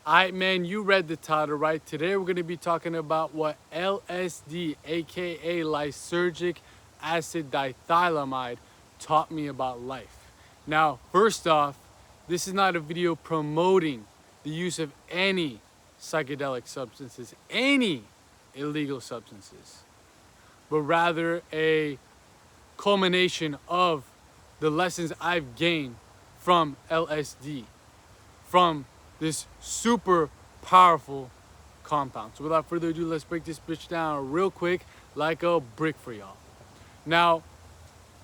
Alright, man, you read the title, right? Today we're going to be talking about what LSD, aka lysergic acid dithylamide, taught me about life. Now, first off, this is not a video promoting the use of any psychedelic substances, any illegal substances, but rather a culmination of the lessons I've gained from LSD, from this super powerful compound. So without further ado, let's break this bitch down real quick like a brick for y'all. Now,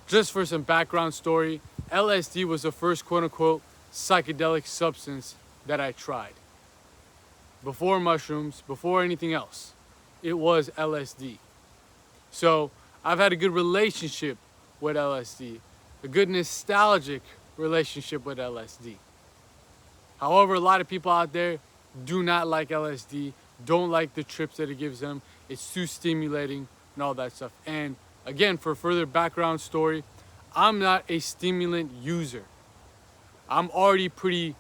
just for some background story, LSD was the first quote unquote psychedelic substance that I tried. Before mushrooms, before anything else, it was LSD. So I've had a good relationship with LSD, a good nostalgic relationship with LSD. However, a lot of people out there do not like LSD, don't like the trips that it gives them. It's too stimulating and all that stuff. And again, for further background story, I'm not a stimulant user. I'm already pretty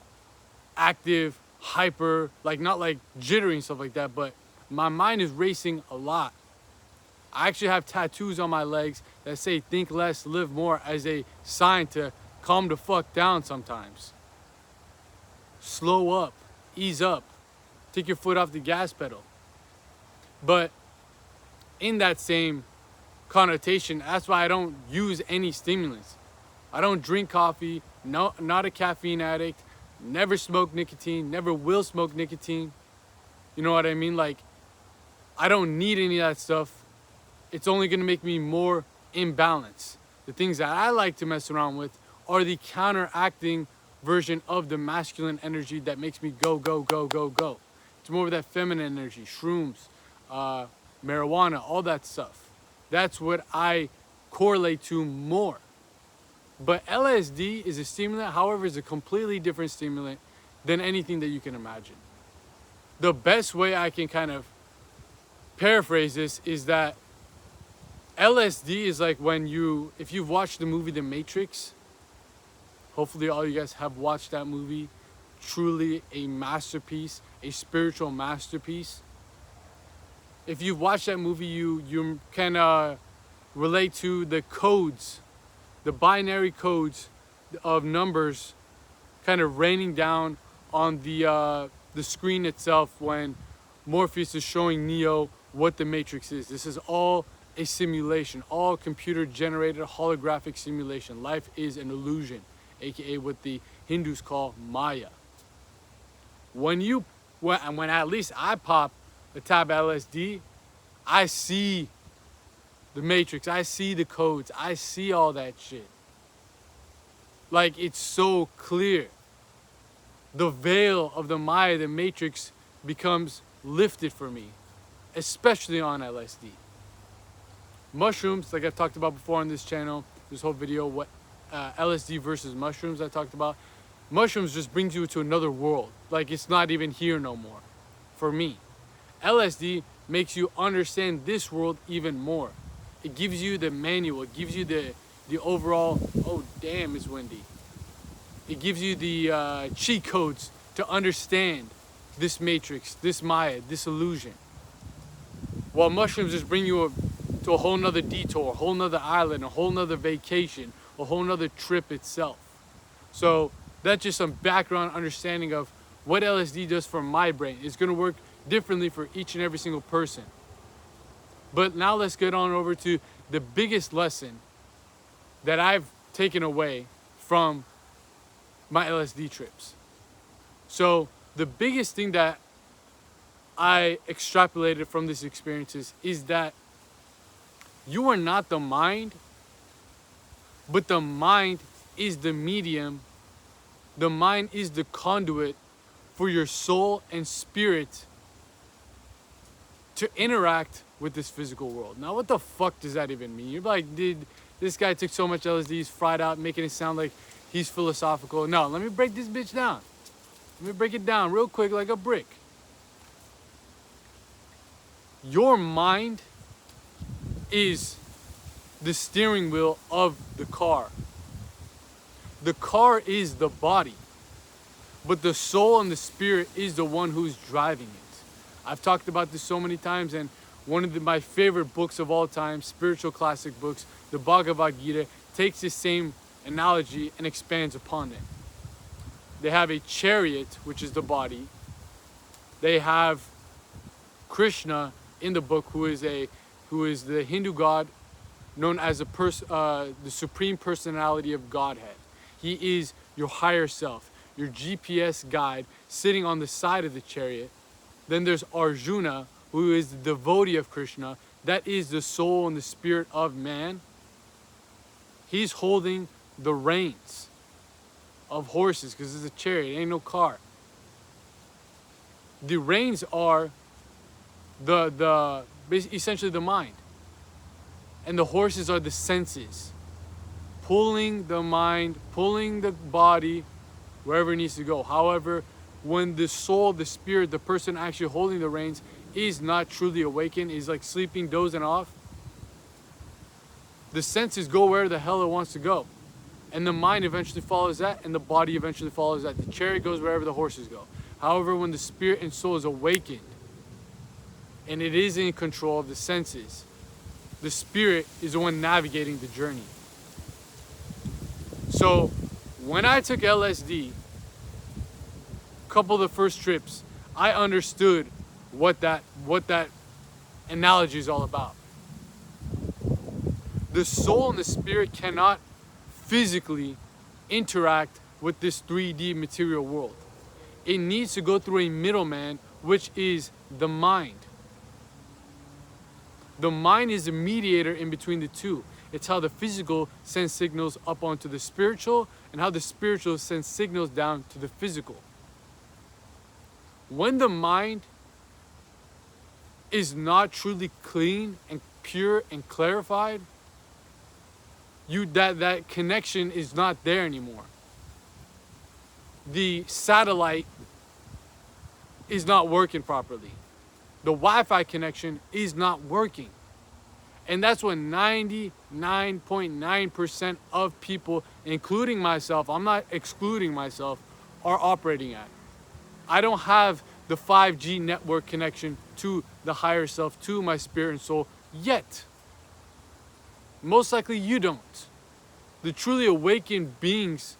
active, hyper, like not like jittery and stuff like that, but my mind is racing a lot. I actually have tattoos on my legs that say think less, live more as a sign to calm the fuck down sometimes. Slow up, ease up, take your foot off the gas pedal. But in that same connotation, that's why I don't use any stimulants. I don't drink coffee, no, not a caffeine addict, never smoke nicotine, never will smoke nicotine. You know what I mean? Like, I don't need any of that stuff. It's only gonna make me more imbalanced. The things that I like to mess around with are the counteracting version of the masculine energy that makes me go, go, go, go, go. It's more of that feminine energy, shrooms, marijuana, all that stuff. That's what I correlate to more. But LSD is a stimulant, however, is a completely different stimulant than anything that you can imagine. The best way I can kind of paraphrase this is that LSD is like if you've watched the movie The Matrix, hopefully all you guys have watched that movie. Truly a masterpiece, a spiritual masterpiece. If you've watched that movie, you can relate to the codes, the binary codes of numbers kind of raining down on the screen itself when Morpheus is showing Neo what the Matrix is. This is all a simulation, all computer generated holographic simulation. Life is an illusion, aka what the Hindus call Maya. When at least I pop a tab of LSD, I see the Matrix, I see the codes, I see all that shit. Like, it's so clear. The veil of the Maya, the Matrix, becomes lifted for me, especially on LSD. Mushrooms, like I've talked about before on this channel, this whole video, what LSD versus mushrooms I talked about. Mushrooms just brings you to another world. Like, it's not even here no more, for me. LSD makes you understand this world even more. It gives you the manual, it gives you the overall, oh damn, it's windy. It gives you the cheat codes to understand this matrix, this Maya, this illusion. While mushrooms just bring you to a whole nother detour, a whole nother island, a whole nother vacation, a whole nother trip itself. So that's just some background understanding of what LSD does for my brain. It's gonna work differently for each and every single person. But now let's get on over to the biggest lesson that I've taken away from my LSD trips. So the biggest thing that I extrapolated from these experiences is that you are not the mind, but the mind is the medium. The mind is the conduit for your soul and spirit to interact with this physical world. Now, what the fuck does that even mean? You're like, dude, this guy took so much LSD, he's fried out, making it sound like he's philosophical. No, let me break this bitch down. Let me break it down real quick like a brick. Your mind is the steering wheel of the car. The car is the body. but the soul and the spirit is the one who's driving it. I've talked about this so many times, and one of my favorite books of all time, spiritual classic books, the Bhagavad Gita, takes the same analogy and expands upon it. They have a chariot, which is the body. They have Krishna in the book, who is the Hindu god known as the supreme personality of Godhead. He is your higher self, your GPS guide, sitting on the side of the chariot. Then there's Arjuna, who is the devotee of Krishna. That is the soul and the spirit of man. He's holding the reins of horses, because it's a chariot, it ain't no car. The reins are essentially the mind. And the horses are the senses, pulling the mind, pulling the body wherever it needs to go. However, when the soul, the spirit, the person actually holding the reins is not truly awakened, is like sleeping, dozing off, the senses go where the hell it wants to go. And the mind eventually follows that, and the body eventually follows that. The chariot goes wherever the horses go. However, when the spirit and soul is awakened, and it is in control of the senses, the spirit is the one navigating the journey. So when I took LSD, a couple of the first trips, I understood what that analogy is all about. The soul and the spirit cannot physically interact with this 3D material world. It needs to go through a middleman, which is the mind. The mind is the mediator in between the two. It's how the physical sends signals up onto the spiritual, and how the spiritual sends signals down to the physical. When the mind is not truly clean and pure and clarified, that connection is not there anymore. The satellite is not working properly. The Wi-Fi connection is not working. And that's what 99.9% of people, including myself, I'm not excluding myself, are operating at. I don't have the 5G network connection to the higher self, to my spirit and soul yet. Most likely you don't. The truly awakened beings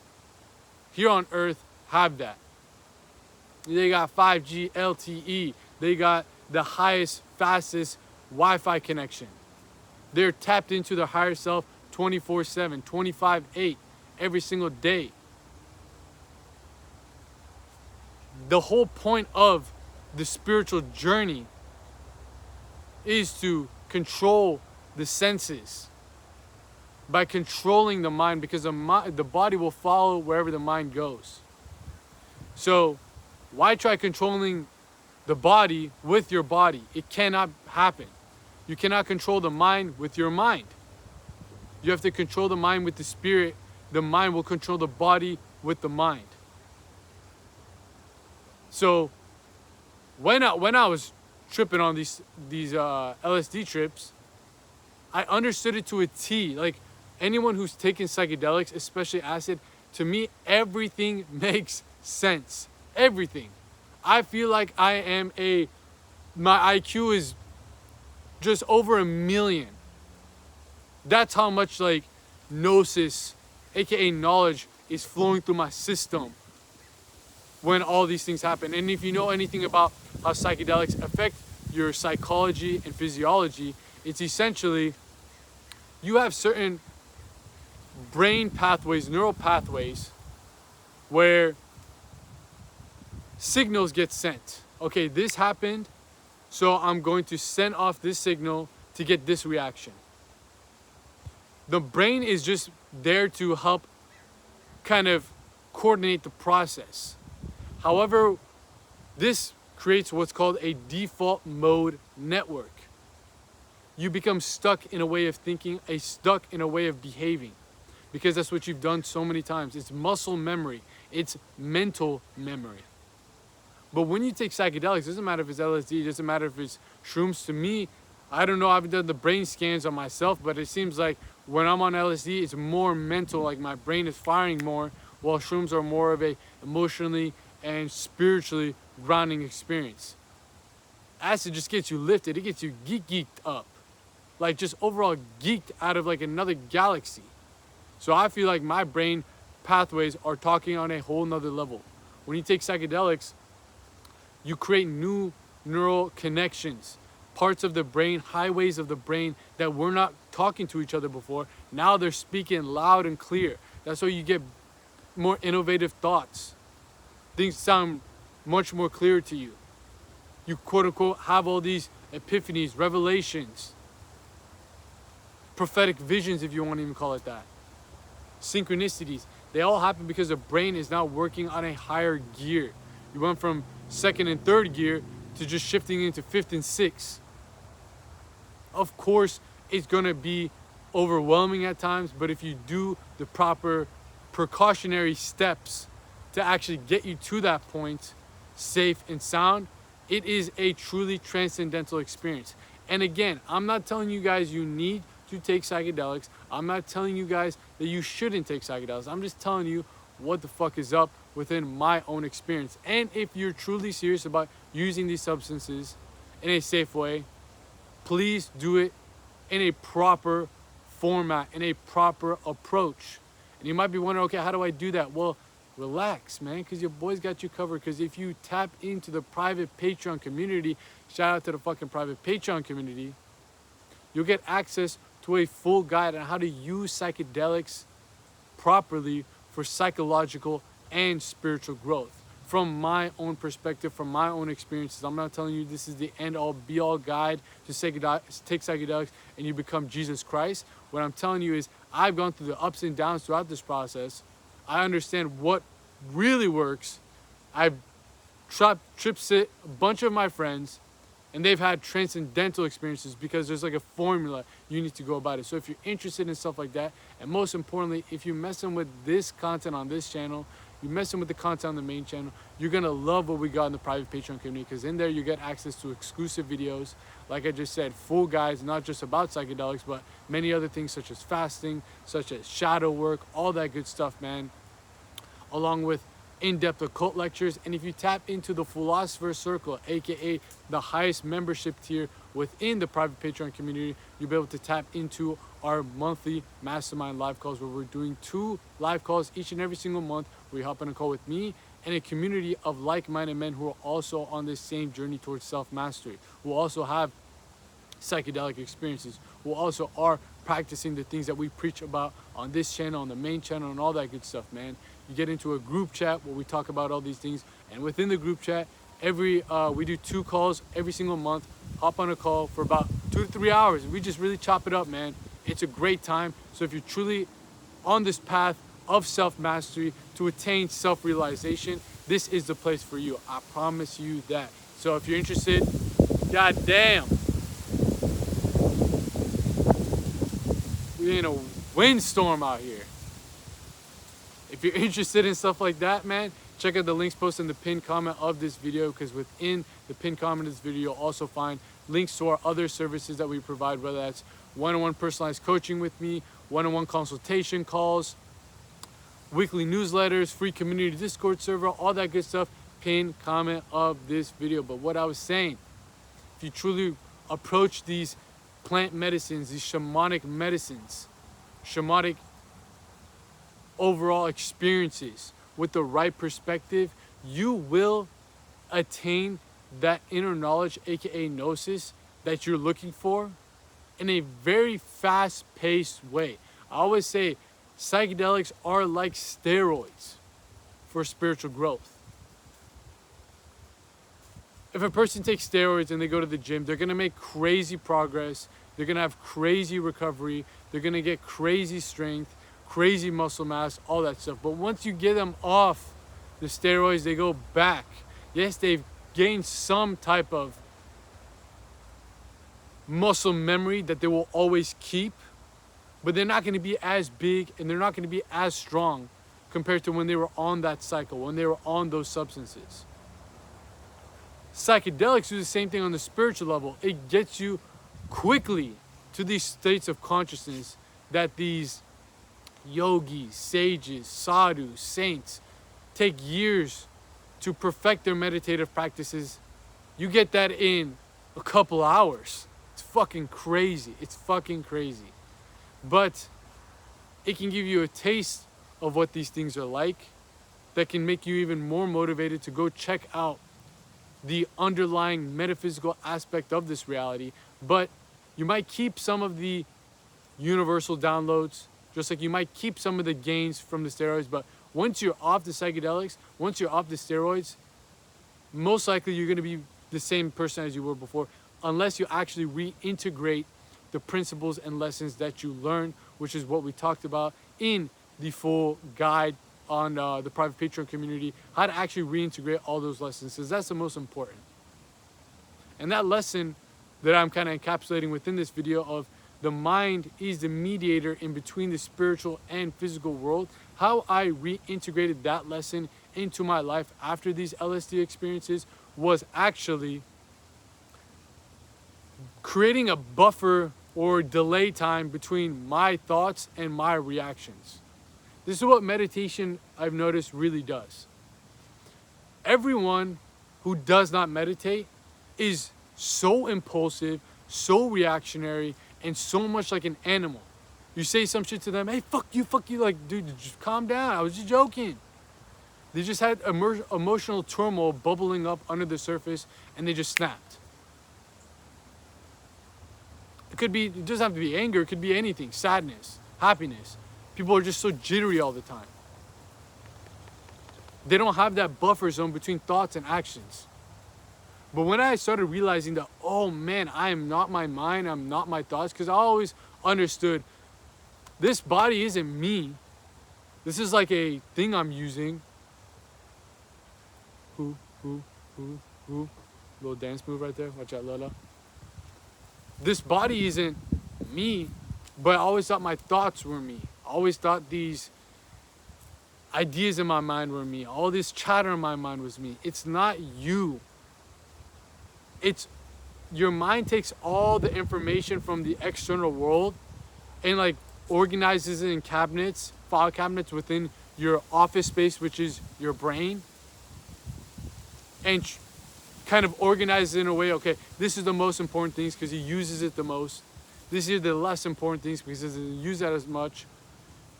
here on earth have that. They got 5G LTE. They got the highest, fastest Wi-Fi connection. They're tapped into their higher self 24/7, 25/8, every single day. The whole point of the spiritual journey is to control the senses by controlling the mind, because the body will follow wherever the mind goes. So why try controlling the body with your body? It cannot happen. You cannot control the mind with your mind. You have to control the mind with the spirit. The mind will control the body with the mind. So when I was tripping on these LSD trips, I understood it to a T. Like, anyone who's taken psychedelics, especially acid, to me everything makes sense. Everything. I feel like my IQ is just over 1 million. That's how much like gnosis, aka knowledge, is flowing through my system when all these things happen. And if you know anything about how psychedelics affect your psychology and physiology, it's essentially you have certain brain pathways, neural pathways, where signals get sent. Okay, this happened, so I'm going to send off this signal to get this reaction. The brain is just there to help kind of coordinate the process. However, this creates what's called a default mode network. You become stuck in a way of thinking, stuck in a way of behaving, because that's what you've done so many times. It's muscle memory. It's mental memory. But when you take psychedelics, it doesn't matter if it's LSD, it doesn't matter if it's shrooms. To me, I don't know, I haven't done the brain scans on myself, but it seems like when I'm on LSD, it's more mental, like my brain is firing more, while shrooms are more of a emotionally and spiritually grounding experience. Acid just gets you lifted. It gets you geeked up. Like just overall geeked out of like another galaxy. So I feel like my brain pathways are talking on a whole nother level. When you take psychedelics, you create new neural connections, parts of the brain, highways of the brain that were not talking to each other before. Now they're speaking loud and clear. That's why you get more innovative thoughts. Things sound much more clear to you. You quote unquote have all these epiphanies, revelations, prophetic visions, if you want to even call it that. Synchronicities. They all happen because the brain is now working on a higher gear. You went from second and third gear to just shifting into fifth and sixth. Of course, it's going to be overwhelming at times, but if you do the proper precautionary steps to actually get you to that point, safe and sound, it is a truly transcendental experience. And again, I'm not telling you guys you need to take psychedelics. I'm not telling you guys that you shouldn't take psychedelics. I'm just telling you what the fuck is up within my own experience. And if you're truly serious about using these substances in a safe way, please do it in a proper format, in a proper approach. And you might be wondering, okay, how do I do that? Well, relax, man, because your boy's got you covered. Because if you tap into the private Patreon community, shout out to the fucking private Patreon community, you'll get access to a full guide on how to use psychedelics properly for psychological and spiritual growth. From my own perspective, from my own experiences, I'm not telling you this is the end-all, be-all guide to take psychedelics and you become Jesus Christ. What I'm telling you is I've gone through the ups and downs throughout this process. I understand what really works. I've trip-sit a bunch of my friends, and they've had transcendental experiences because there's like a formula you need to go about it. So if you're interested in stuff like that, and most importantly, if you're messing with this content on this channel, you're messing with the content on the main channel, you're gonna love what we got in the private Patreon community, because in there you get access to exclusive videos, like I just said, full guides, not just about psychedelics, but many other things such as fasting, such as shadow work, all that good stuff, man, along with in-depth occult lectures. And if you tap into the Philosopher's Circle, aka the highest membership tier within the private Patreon community, you'll be able to tap into our monthly mastermind live calls, where we're doing 2 live calls each and every single month. We hop on a call with me and a community of like-minded men who are also on this same journey towards self-mastery, who also have psychedelic experiences, who also are practicing the things that we preach about on this channel, on the main channel, and all that good stuff, man. You get into a group chat where we talk about all these things, and within the group chat, we do 2 calls every single month. Hop on a call for about 2 to 3 hours. We just really chop it up, man. It's a great time. So if you're truly on this path of self-mastery to attain self-realization, this is the place for you. I promise you that. So if you're interested, goddamn, we're in a windstorm out here. If you're interested in stuff like that, man, check out the links posted in the pinned comment of this video, because within the pinned comment of this video, you'll also find links to our other services that we provide, whether that's one-on-one personalized coaching with me, one-on-one consultation calls, weekly newsletters, free community Discord server, all that good stuff, pinned comment of this video. But what I was saying, if you truly approach these plant medicines, these shamanic medicines, shamanic overall experiences with the right perspective, you will attain that inner knowledge, aka gnosis, that you're looking for in a very fast-paced way. I always say psychedelics are like steroids for spiritual growth. If a person takes steroids and they go to the gym, they're gonna make crazy progress, they're gonna have crazy recovery, they're gonna get crazy strength, crazy muscle mass, all that stuff. But once you get them off the steroids, they go back. Yes, they've gained some type of muscle memory that they will always keep, but they're not going to be as big and they're not going to be as strong compared to when they were on that cycle, when they were on those substances. Psychedelics do the same thing on the spiritual level. It gets you quickly to these states of consciousness that these yogis, sages, sadhus, saints take years to perfect their meditative practices, you get that in a couple hours. It's fucking crazy. It's fucking crazy. But it can give you a taste of what these things are like that can make you even more motivated to go check out the underlying metaphysical aspect of this reality. But you might keep some of the universal downloads, just like you might keep some of the gains from the steroids. But once you're off the psychedelics, once you're off the steroids, most likely you're going to be the same person as you were before, unless you actually reintegrate the principles and lessons that you learn, which is what we talked about in the full guide on the private Patreon community, how to actually reintegrate all those lessons, because that's the most important. And that lesson that I'm kind of encapsulating within this video of the mind is the mediator in between the spiritual and physical world, how I reintegrated that lesson into my life after these LSD experiences was actually creating a buffer or delay time between my thoughts and my reactions. This is what meditation, I've noticed, really does. Everyone who does not meditate is so impulsive, so reactionary, and so much like an animal. You say some shit to them, hey, fuck you, like, dude, just calm down, I was just joking. They just had emotional turmoil bubbling up under the surface, and they just snapped. It doesn't have to be anger, it could be anything, sadness, happiness. People are just so jittery all the time. They don't have that buffer zone between thoughts and actions. But when I started realizing that, oh man, I am not my mind, I'm not my thoughts, because I always understood this body isn't me. This is like a thing I'm using. Little dance move right there. Watch out, Lola. This body isn't me, but I always thought my thoughts were me. I always thought these ideas in my mind were me. All this chatter in my mind was me. It's not you. It's your mind takes all the information from the external world and like organizes it in cabinets, file cabinets within your office space, which is your brain, and kind of organizes it in a way, okay, this is the most important things because he uses it the most. These are the less important things because he doesn't use that as much,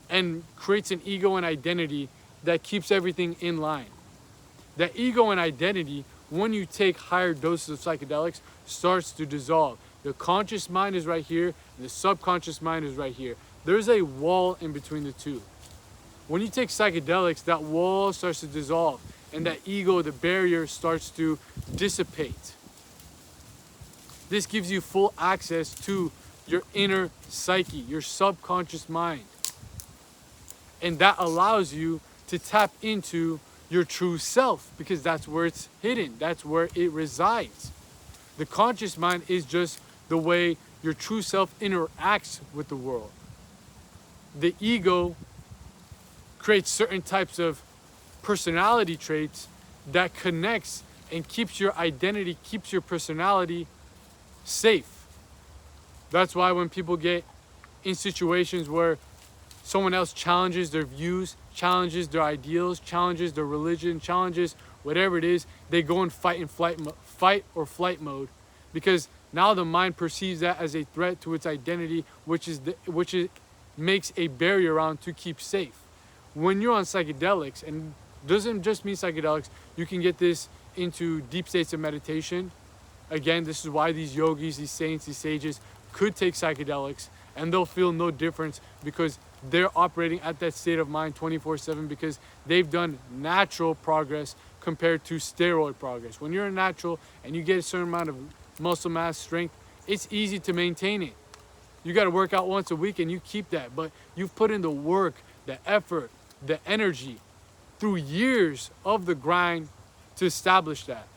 and creates an ego and identity that keeps everything in line. That ego and identity, when you take higher doses of psychedelics, starts to dissolve. The conscious mind is right here, and the subconscious mind is right here. There's a wall in between the two. When you take psychedelics, that wall starts to dissolve, and that ego, the barrier, starts to dissipate. This gives you full access to your inner psyche, your subconscious mind. And that allows you to tap into your true self, because that's where it's hidden. That's where it resides. The conscious mind is just the way your true self interacts with the world. The ego creates certain types of personality traits that connects and keeps your identity, keeps your personality safe. That's why when people get in situations where someone else challenges their views, challenges their ideals, challenges their religion, challenges whatever it is, they go in fight or flight mode, because now the mind perceives that as a threat to its identity, which makes a barrier around to keep safe. When you're on psychedelics, and doesn't just mean psychedelics, you can get this into deep states of meditation. Again, this is why these yogis, these saints, these sages could take psychedelics and they'll feel no difference, because they're operating at that state of mind 24/7, because they've done natural progress compared to steroid progress. When you're a natural and you get a certain amount of muscle mass, strength, it's easy to maintain it. You got to work out once a week and you keep that, but you've put in the work, the effort, the energy through years of the grind to establish that.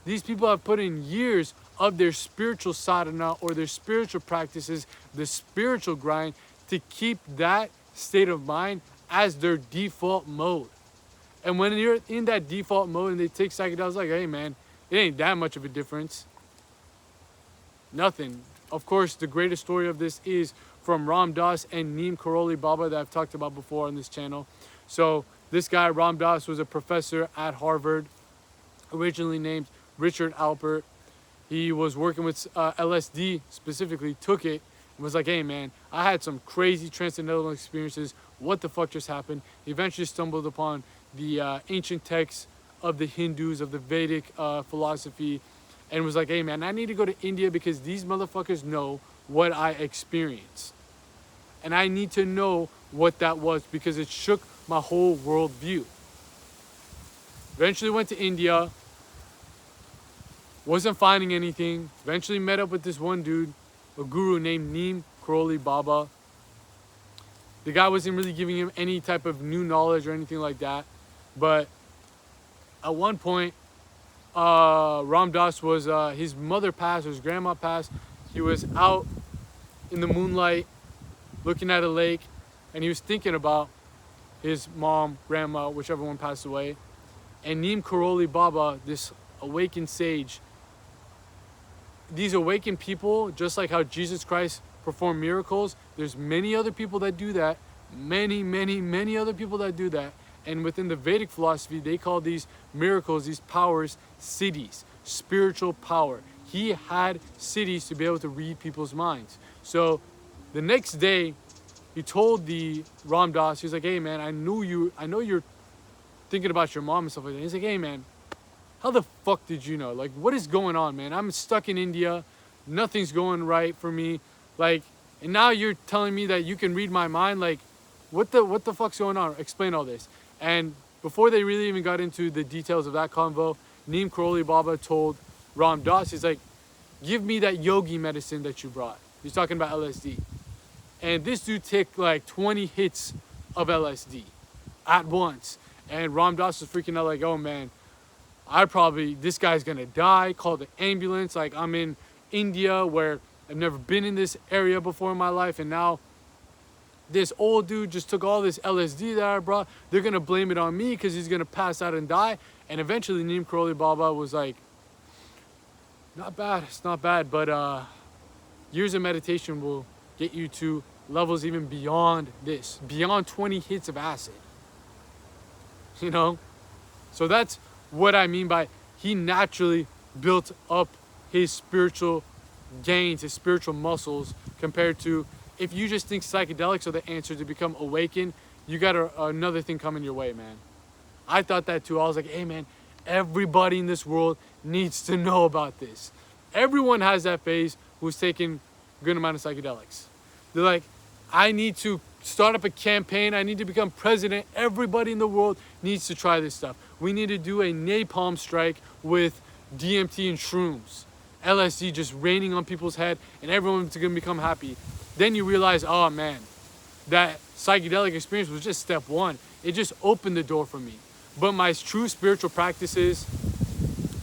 These people have put in years of their spiritual sadhana or their spiritual practices, the spiritual grind, to keep that state of mind as their default mode. And when you're in that default mode and they take psychedelics, like, hey man, it ain't that much of a difference. Nothing. Of course, the greatest story of this is from Ram Dass and Neem Karoli Baba that I've talked about before on this channel. So this guy, Ram Dass, was a professor at Harvard, originally named Richard Alpert. He was working with LSD specifically, took it, and was like, hey man, I had some crazy transcendental experiences. What the fuck just happened? He eventually stumbled upon the ancient texts of the Hindus, of the Vedic philosophy, and was like, hey man, I need to go to India because these motherfuckers know what I experienced. And I need to know what that was because it shook my whole worldview. Eventually went to India, wasn't finding anything. Eventually met up with this one dude, a guru named Neem Karoli Baba. The guy wasn't really giving him any type of new knowledge or anything like that. But at one point, Ram Dass was, his mother passed, his grandma passed. He was out in the moonlight looking at a lake, and he was thinking about his mom, grandma, whichever one passed away. And Neem Karoli Baba, this awakened sage, these awakened people, just like how Jesus Christ performed miracles, there's many other people that do that. Many other people that do that. And within the Vedic philosophy, they call these miracles, these powers, siddhis, spiritual power. He had siddhis to be able to read people's minds. So the next day, he told the Ram Dass, he was like, hey man, I know you're thinking about your mom and stuff like that. He's like, hey man, how the fuck did you know? Like, what is going on, man? I'm stuck in India. Nothing's going right for me. Like, and now you're telling me that you can read my mind? Like, what the fuck's going on? Explain all this. And before they really even got into the details of that convo, Neem Karoli Baba told Ram Dass, he's like, give me that yogi medicine that you brought. He's talking about LSD. And this dude took like 20 hits of LSD at once. And Ram Dass was freaking out like, oh man, this guy's gonna die, call the ambulance. Like, I'm in India where I've never been in this area before in my life, and now this old dude just took all this LSD that I brought. They're gonna blame it on me because he's gonna pass out and die. And eventually Neem Karoli Baba was like, not bad, it's not bad, but years of meditation will get you to levels even beyond this, beyond 20 hits of acid. You know? So that's what I mean by he naturally built up his spiritual gains, his spiritual muscles, compared to if you just think psychedelics are the answer to become awakened, you got another thing coming your way, man. I thought that too. I was like, hey man, everybody in this world needs to know about this. Everyone has that phase who's taking a good amount of psychedelics. They're like, I need to start up a campaign. I need to become president. Everybody in the world needs to try this stuff. We need to do a napalm strike with DMT and shrooms. LSD just raining on people's head and everyone's gonna become happy. Then you realize, oh man, that psychedelic experience was just step one. It just opened the door for me. But my true spiritual practices,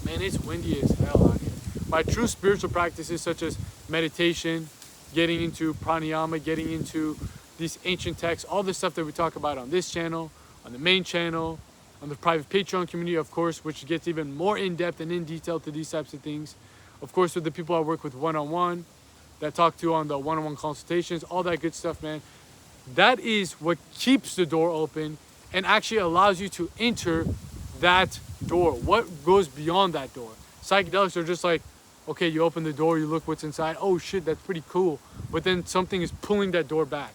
man, it's windy as hell out here. My true spiritual practices such as meditation, getting into pranayama, getting into these ancient texts, all the stuff that we talk about on this channel, on the main channel, on the private Patreon community, of course, which gets even more in-depth and in detail to these types of things. Of course, with the people I work with one-on-one, that I talk to on the one-on-one consultations, all that good stuff, man. That is what keeps the door open and actually allows you to enter that door. What goes beyond that door? Psychedelics are just like, okay, you open the door, you look what's inside. Oh shit, that's pretty cool. But then something is pulling that door back.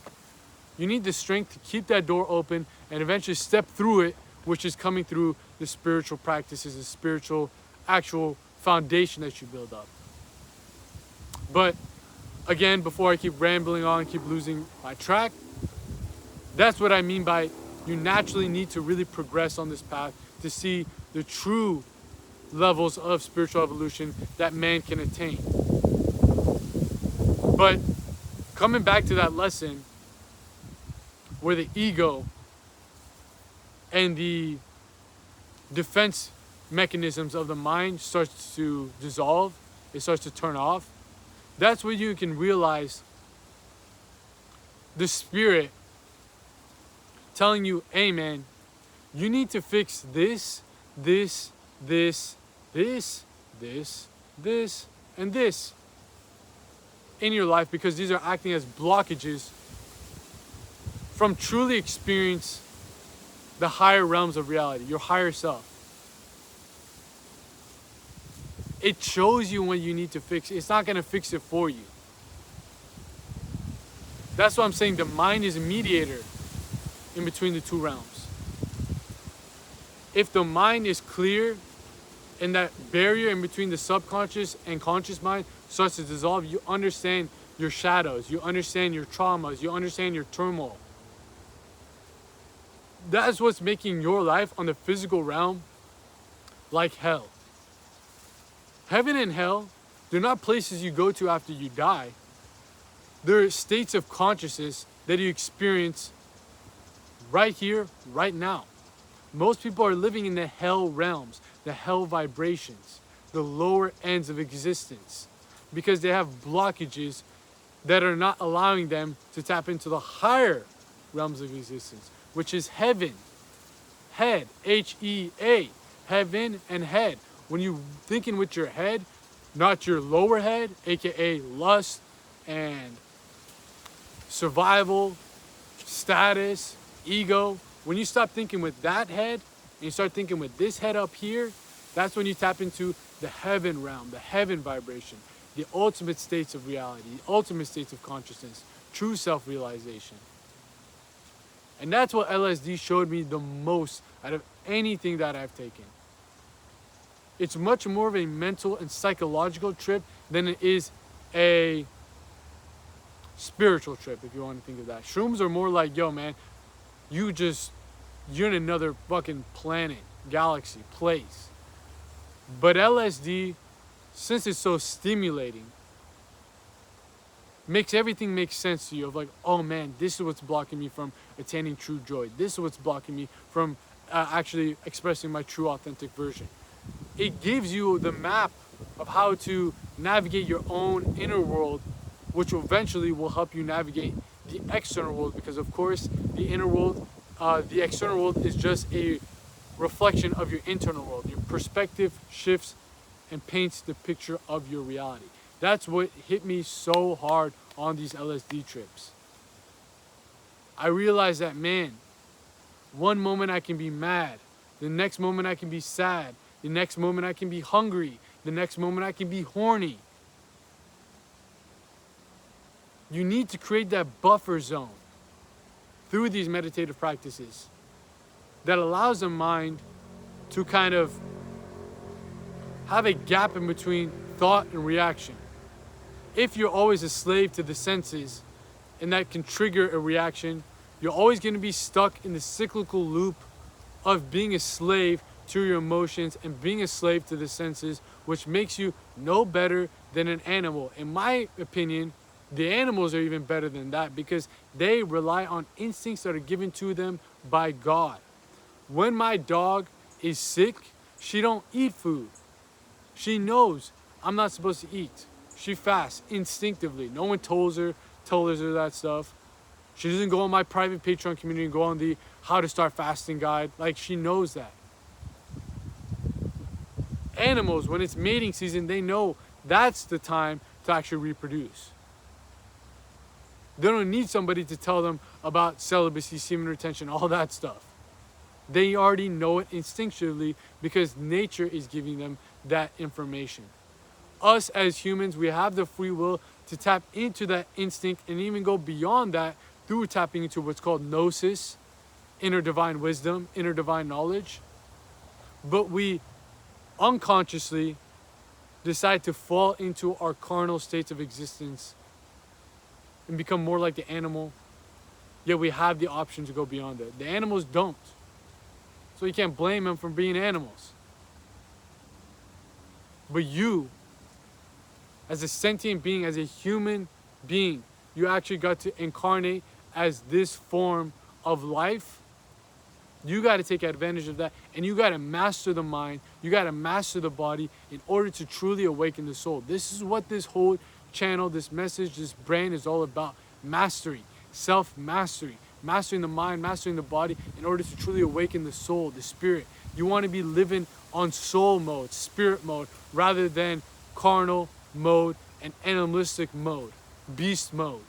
You need the strength to keep that door open and eventually step through it, which is coming through the spiritual practices, the spiritual actual foundation that you build up. But again, before I keep rambling on, keep losing my track, that's what I mean by you naturally need to really progress on this path to see the true levels of spiritual evolution that man can attain. But coming back to that lesson where the ego and the defense mechanisms of the mind starts to dissolve, it starts to turn off, that's where you can realize the spirit telling you, hey man, you need to fix this, this, this, this, this, this, and this in your life, because these are acting as blockages from truly experience the higher realms of reality, your higher self. It shows you when you need to fix it. It's not going to fix it for you. That's why I'm saying the mind is a mediator in between the two realms. If the mind is clear and that barrier in between the subconscious and conscious mind starts to dissolve, you understand your shadows, you understand your traumas, you understand your turmoil. That's what's making your life on the physical realm like hell. Heaven and hell, they're not places you go to after you die. They're states of consciousness that you experience right here, right now. Most people are living in the hell realms, the hell vibrations, the lower ends of existence, because they have blockages that are not allowing them to tap into the higher realms of existence, which is heaven, head, H-E-A, heaven and head. When you're thinking with your head, not your lower head, aka lust and survival, status, ego. When you stop thinking with that head and you start thinking with this head up here, that's when you tap into the heaven realm, the heaven vibration, the ultimate states of reality, the ultimate states of consciousness, true self-realization. And that's what LSD showed me the most out of anything that I've taken. It's much more of a mental and psychological trip than it is a spiritual trip, if you want to think of that. Shrooms are more like, yo, man, you're in another fucking planet, galaxy, place. But LSD, since it's so stimulating, makes everything make sense to you of like, oh man, this is what's blocking me from attaining true joy. This is what's blocking me from actually expressing my true authentic version. It gives you the map of how to navigate your own inner world, which eventually will help you navigate the external world, because of course the inner world, the external world is just a reflection of your internal world. Your perspective shifts and paints the picture of your reality. That's what hit me so hard on these LSD trips. I realized that, man, one moment I can be mad, the next moment I can be sad, the next moment I can be hungry, the next moment I can be horny. You need to create that buffer zone through these meditative practices that allows the mind to kind of have a gap in between thought and reaction. If you're always a slave to the senses, and that can trigger a reaction, you're always going to be stuck in the cyclical loop of being a slave to your emotions and being a slave to the senses, which makes you no better than an animal. In my opinion, the animals are even better than that because they rely on instincts that are given to them by God. When my dog is sick, she don't eat food. She knows I'm not supposed to eat. She fasts instinctively. No one tells her that stuff. She doesn't go on my private Patreon community and go on the how to start fasting guide. Like, she knows that. Animals, when it's mating season, they know that's the time to actually reproduce. They don't need somebody to tell them about celibacy, semen retention, all that stuff. They already know it instinctually because nature is giving them that information. Us as humans, we have the free will to tap into that instinct and even go beyond that through tapping into what's called gnosis, inner divine wisdom, inner divine knowledge. But we unconsciously decide to fall into our carnal states of existence and become more like the animal, yet we have the option to go beyond it. The animals don't. So you can't blame them for being animals. But you, as a sentient being, as a human being, you actually got to incarnate as this form of life. You got to take advantage of that, and you got to master the mind, you got to master the body in order to truly awaken the soul. This is what this whole channel, this message, this brand is all about. Mastery, self-mastery, mastering the mind, mastering the body in order to truly awaken the soul, the spirit. You want to be living on soul mode, spirit mode, rather than carnal mode and animalistic mode, beast mode.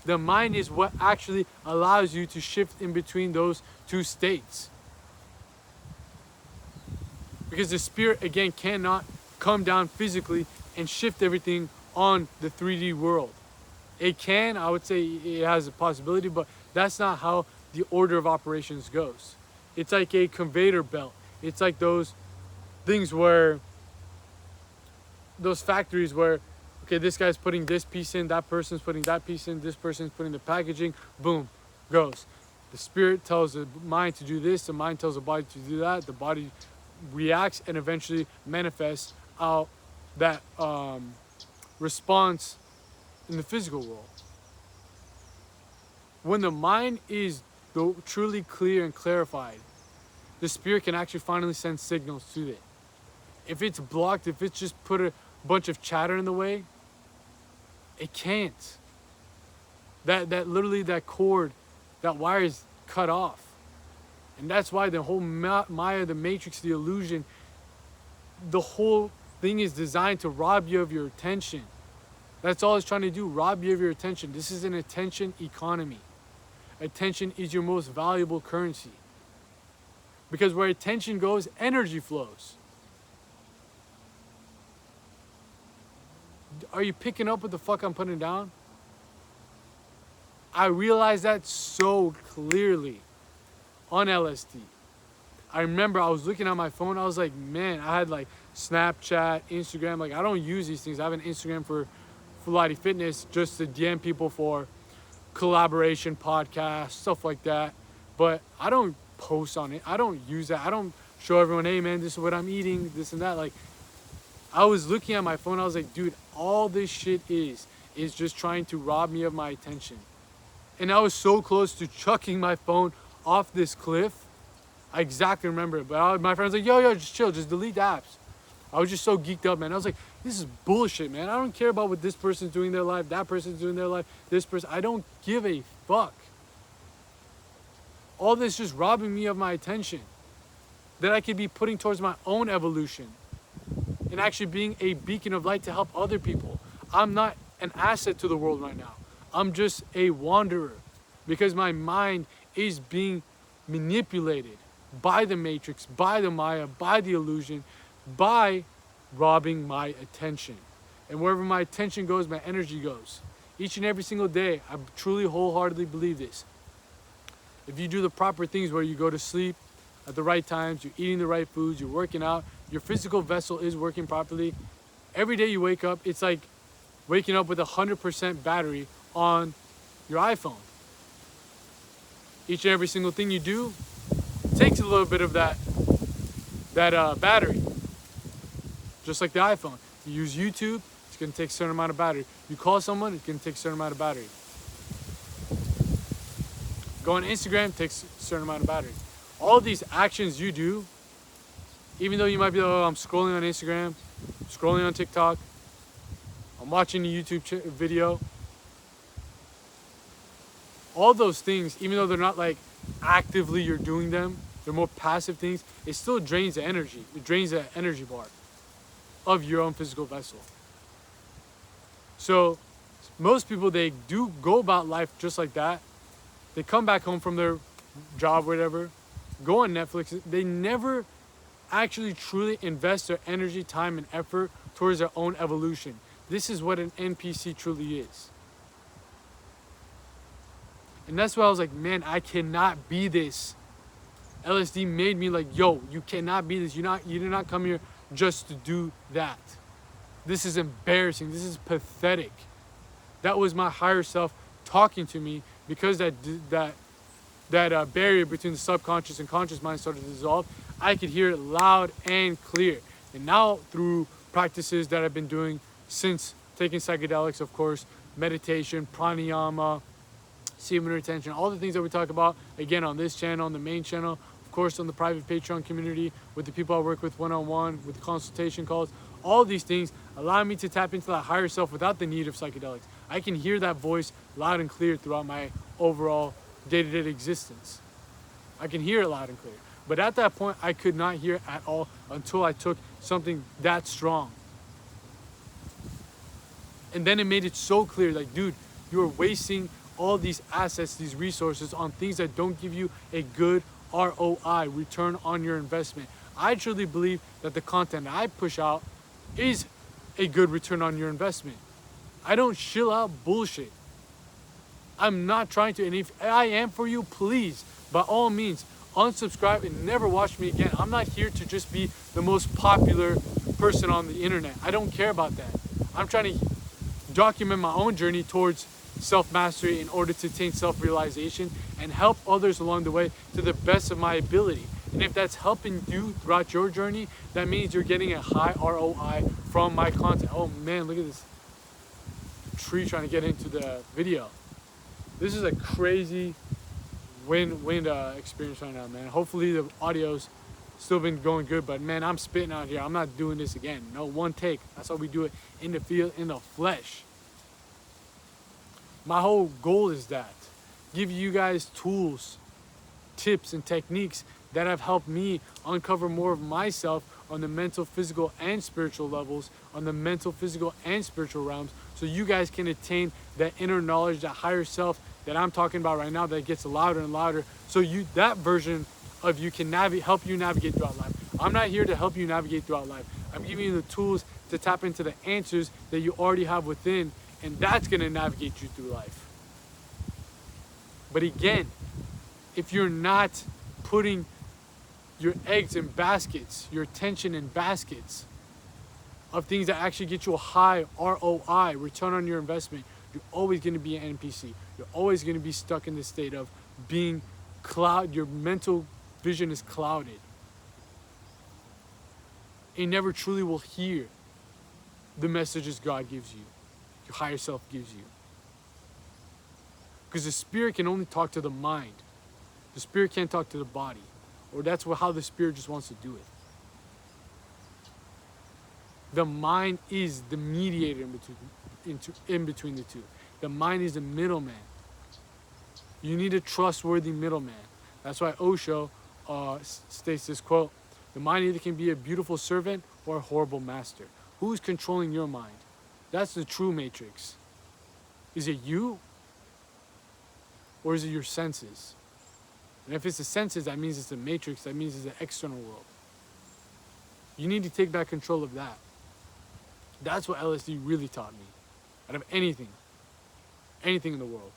The mind is what actually allows you to shift in between those two states. Because the spirit, again, cannot come down physically and shift everything on the 3D world. It can, I would say it has a possibility, but that's not how the order of operations goes. It's like a conveyor belt. It's like those things where, those factories where, okay, this guy's putting this piece in, that person's putting that piece in, this person's putting the packaging, boom, goes. The spirit tells the mind to do this, the mind tells the body to do that, the body reacts and eventually manifests out that response in the physical world. When the mind is truly clear and clarified, the spirit can actually finally send signals to it. If it's blocked, if it's just put a bunch of chatter in the way, it can't. That literally, that cord, that wire is cut off. And that's why the whole Maya, the matrix, the illusion, the whole thing is designed to rob you of your attention. That's all it's trying to do, rob you of your attention. This is an attention economy. Attention is your most valuable currency. Because where attention goes, energy flows. Are you picking up what the fuck I'm putting down? I realized that so clearly on LSD. I remember I was looking at my phone, I was like, man, I had like Snapchat, Instagram, like I don't use these things. I have an Instagram for Fulati Fitness just to DM people for collaboration, podcasts, stuff like that. But I don't post on it. I don't use that. I don't show everyone, hey man, this is what I'm eating, this and that. Like, I was looking at my phone, I was like, dude, all this shit is just trying to rob me of my attention. And I was so close to chucking my phone off this cliff. I exactly remember it. But my friend was like, yo, just chill, just delete the apps. I was just so geeked up, man. I was like, this is bullshit, man. I don't care about what this person's doing in their life, that person's doing in their life, this person. I don't give a fuck. All this just robbing me of my attention that I could be putting towards my own evolution and actually being a beacon of light to help other people. I'm not an asset to the world right now. I'm just a wanderer because my mind is being manipulated by the matrix, by the Maya, by the illusion, by robbing my attention. And wherever my attention goes, my energy goes. Each and every single day, I truly wholeheartedly believe this. If you do the proper things where you go to sleep at the right times, you're eating the right foods, you're working out, your physical vessel is working properly, every day you wake up, it's like waking up with 100% battery on your iPhone. Each and every single thing you do takes a little bit of that battery. Just like the iPhone. You use YouTube, it's going to take a certain amount of battery. You call someone, it's going to take a certain amount of battery. Go on Instagram, takes a certain amount of battery. All these actions you do, even though you might be like, oh, I'm scrolling on Instagram, I'm scrolling on TikTok, I'm watching a YouTube video. All those things, even though they're not like actively you're doing them, they're more passive things, it still drains the energy. It drains the energy bar of your own physical vessel. So most people, they do go about life just like that. They come back home from their job, whatever, go on Netflix. They never actually truly invest their energy, time, and effort towards their own evolution. This is what an NPC truly is. And that's why I was like, man, I cannot be this. LSD made me like, yo, you cannot be this. You did not come here just to do that. This is embarrassing. This is pathetic. That was my higher self talking to me, because that barrier between the subconscious and conscious mind started to dissolve. I could hear it loud and clear. And now through practices that I've been doing since taking psychedelics, of course, meditation, pranayama, semen retention, all the things that we talk about, again, on this channel, on the main channel, of course, on the private Patreon community, with the people I work with one-on-one, with the consultation calls, all these things allow me to tap into that higher self without the need of psychedelics. I can hear that voice loud and clear throughout my overall day-to-day existence. I can hear it loud and clear. But at that point, I could not hear it at all until I took something that strong. And then it made it so clear, like, dude, you are wasting all these assets, these resources on things that don't give you a good ROI, return on your investment. I truly believe that the content I push out is a good return on your investment. I don't shill out bullshit. I'm not trying to, and if I am for you, please, by all means, unsubscribe and never watch me again. I'm not here to just be the most popular person on the internet. I don't care about that. I'm trying to document my own journey towards self-mastery in order to attain self-realization and help others along the way to the best of my ability. And if that's helping you throughout your journey, that means you're getting a high ROI from my content. Oh man, look at this tree trying to get into the video. This is a crazy wind experience right now, man. Hopefully the audio's still been going good, but man, I'm spitting out here. I'm not doing this again. No, one take. That's how we do it in the field, in the flesh. My whole goal is that. Give you guys tools, tips, and techniques that have helped me uncover more of myself on the mental, physical, and spiritual levels, on the mental, physical, and spiritual realms, so you guys can attain that inner knowledge, that higher self that I'm talking about right now that gets louder and louder, so that version of you can help you navigate throughout life. I'm not here to help you navigate throughout life. I'm giving you the tools to tap into the answers that you already have within, and that's gonna navigate you through life. But again, if you're not putting your eggs in baskets, your attention in baskets of things that actually get you a high ROI, return on your investment, you're always going to be an NPC. You're always going to be stuck in this state of being your mental vision is clouded. You never truly will hear the messages God gives you, your higher self gives you. Because the spirit can only talk to the mind. The spirit can't talk to the body. Or that's how the spirit just wants to do it. The mind is the mediator in between the two. The mind is the middleman. You need a trustworthy middleman. That's why Osho states this quote: the mind either can be a beautiful servant or a horrible master. Who's controlling your mind? That's the true matrix. Is it you? Or is it your senses? And if it's the senses, that means it's the matrix, that means it's the external world. You need to take back control of that. That's what LSD really taught me. Out of anything in the world,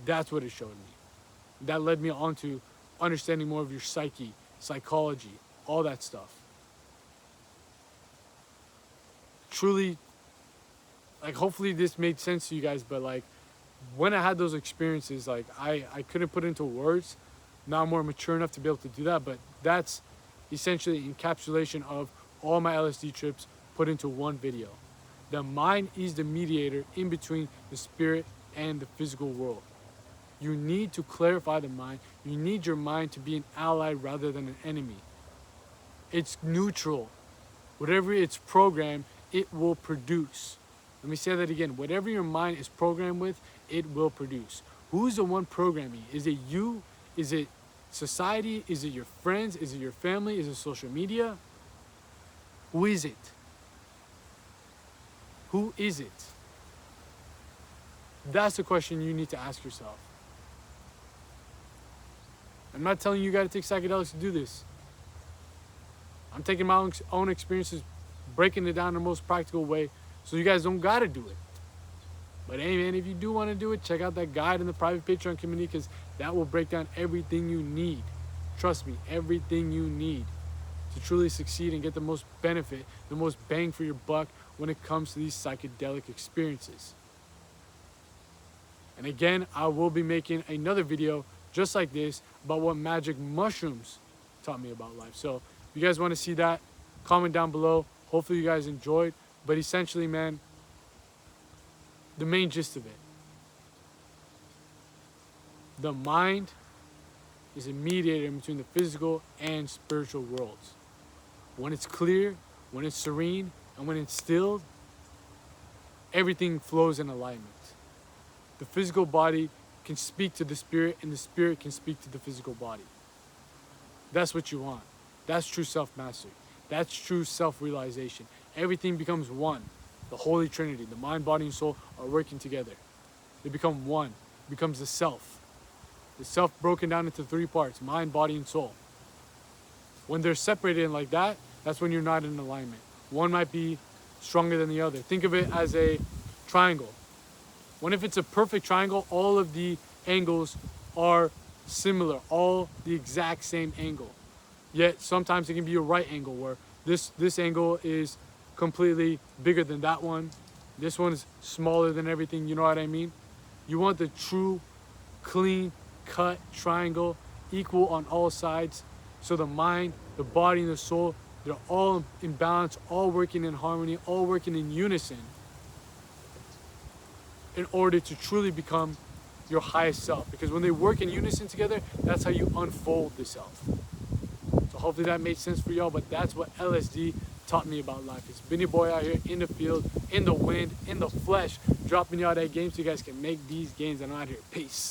that's what it showed me. That led me on to understanding more of your psyche, psychology, all that stuff. Truly, like, hopefully this made sense to you guys, but like, when I had those experiences, like, I couldn't put into words. Now I'm more mature enough to be able to do that, but that's essentially encapsulation of all my LSD trips put into one video. The mind is the mediator in between the spirit and the physical world. You need to clarify the mind. You need your mind to be an ally rather than an enemy. It's neutral. Whatever it's programmed, it will produce. Let me say that again. Whatever your mind is programmed with, it will produce. Who's the one programming? Is it you? Is it society? Is it your friends? Is it your family? Is it social media? Who is it? Who is it? That's the question you need to ask yourself. I'm not telling you you got to take psychedelics to do this. I'm taking my own experiences, breaking it down in the most practical way so you guys don't got to do it. But hey man, if you do want to do it, check out that guide in the private Patreon community, because that will break down everything you need. Trust me, everything you need to truly succeed and get the most benefit, the most bang for your buck when it comes to these psychedelic experiences. And again, I will be making another video just like this about what magic mushrooms taught me about life. So if you guys want to see that, comment down below. Hopefully you guys enjoyed. But essentially, man, the main gist of it: the mind is a mediator between the physical and spiritual worlds. When it's clear, when it's serene, and when it's stilled, everything flows in alignment. The physical body can speak to the spirit, and the spirit can speak to the physical body. That's what you want. That's true self-mastery. That's true self-realization. Everything becomes one. The Holy Trinity, the mind, body, and soul are working together. They become one. It becomes the self. The self broken down into three parts: mind, body, and soul. When they're separated like that, that's when you're not in alignment. One might be stronger than the other. Think of it as a triangle. What if it's a perfect triangle? All of the angles are similar, all the exact same angle. Yet sometimes it can be a right angle where this angle is completely bigger than that one. This one's smaller than everything, you know what I mean? You want the true, clean cut triangle, equal on all sides. So the mind, the body, and the soul, they're all in balance, all working in harmony, all working in unison in order to truly become your highest self. Because when they work in unison together, that's how you unfold the self. So hopefully that made sense for y'all, but that's what LSD taught me about life. It's been your boy out here in the field, in the wind, in the flesh, dropping y'all that game so you guys can make these gains. And I'm out here. Peace.